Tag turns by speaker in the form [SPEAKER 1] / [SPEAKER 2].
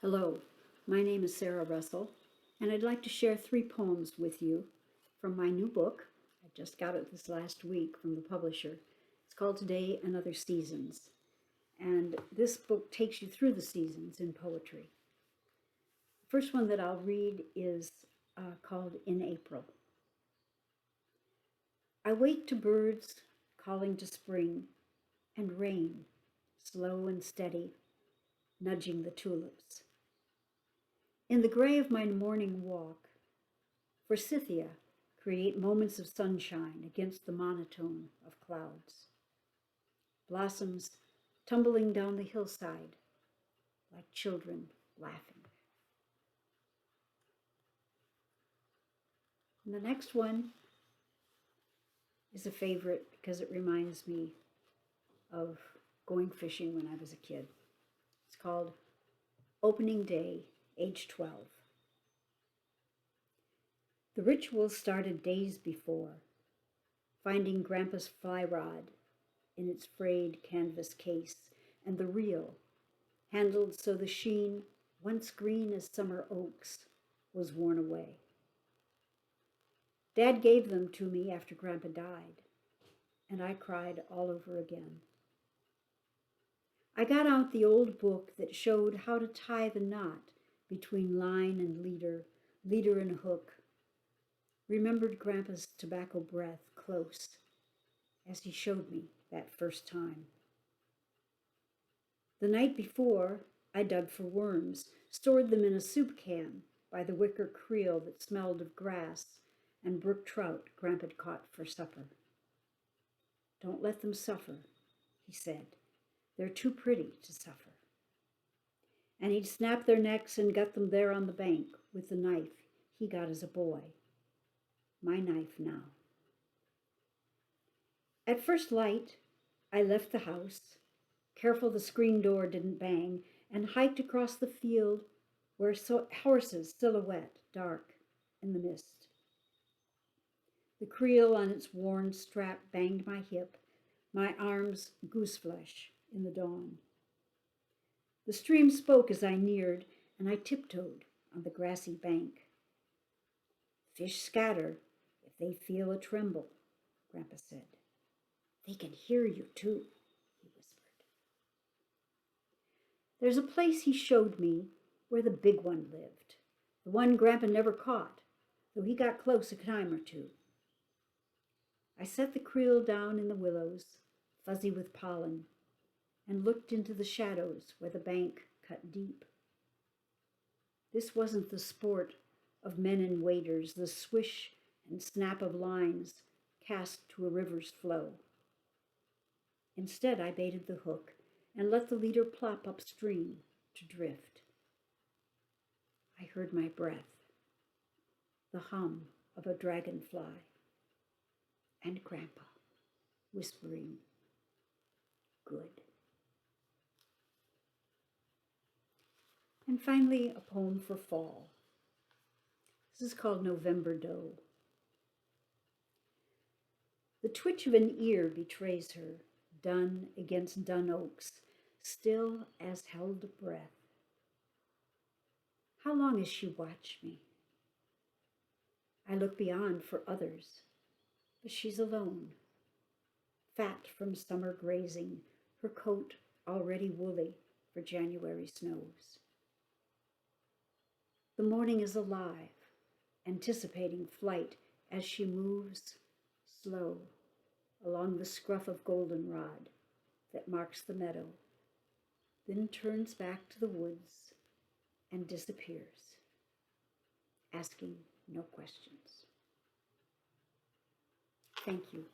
[SPEAKER 1] Hello, my name is Sarah Russell, and I'd like to share 3 poems with you from my new book. I just got it this last week from the publisher. It's called Today and Other Seasons, and this book takes you through the seasons in poetry. The first one that I'll read is called In April. I wake to birds calling to spring and rain, slow and steady, nudging the tulips. In the gray of my morning walk, forsythia create moments of sunshine against the monotone of clouds. Blossoms tumbling down the hillside like children laughing. And the next one is a favorite because it reminds me of going fishing when I was a kid. It's called Opening Day, age 12. The ritual started days before, finding Grandpa's fly rod in its frayed canvas case and the reel, handled so the sheen, once green as summer oaks, was worn away. Dad gave them to me after Grandpa died, and I cried all over again. I got out the old book that showed how to tie the knot between line and leader, leader and hook, remembered Grandpa's tobacco breath close as he showed me that first time. The night before, I dug for worms, stored them in a soup can by the wicker creel that smelled of grass and brook trout Grandpa'd caught for supper. Don't let them suffer, he said. They're too pretty to suffer. And he'd snap their necks and gut them there on the bank with the knife he got as a boy. My knife now. At first light, I left the house, careful the screen door didn't bang, and hiked across the field where horses silhouette dark in the mist. The creel on its worn strap banged my hip, my arms gooseflesh in the dawn. The stream spoke as I neared, and I tiptoed on the grassy bank. Fish scatter if they feel a tremble, Grandpa said. They can hear you too, he whispered. There's a place he showed me where the big one lived, the one Grandpa never caught, though he got close a time or two. I set the creel down in the willows, fuzzy with pollen, and looked into the shadows where the bank cut deep. This wasn't the sport of men and waders, the swish and snap of lines cast to a river's flow. Instead, I baited the hook and let the leader plop upstream to drift. I heard my breath, the hum of a dragonfly, and Grandpa whispering, good. And finally, a poem for fall. This is called November Doe. The twitch of an ear betrays her, dun against dun oaks, still as held breath. How long has she watched me? I look beyond for others, but she's alone, fat from summer grazing, her coat already woolly for January snows. The morning is alive, anticipating flight as she moves slow along the scruff of goldenrod that marks the meadow, then turns back to the woods and disappears, asking no questions. Thank you.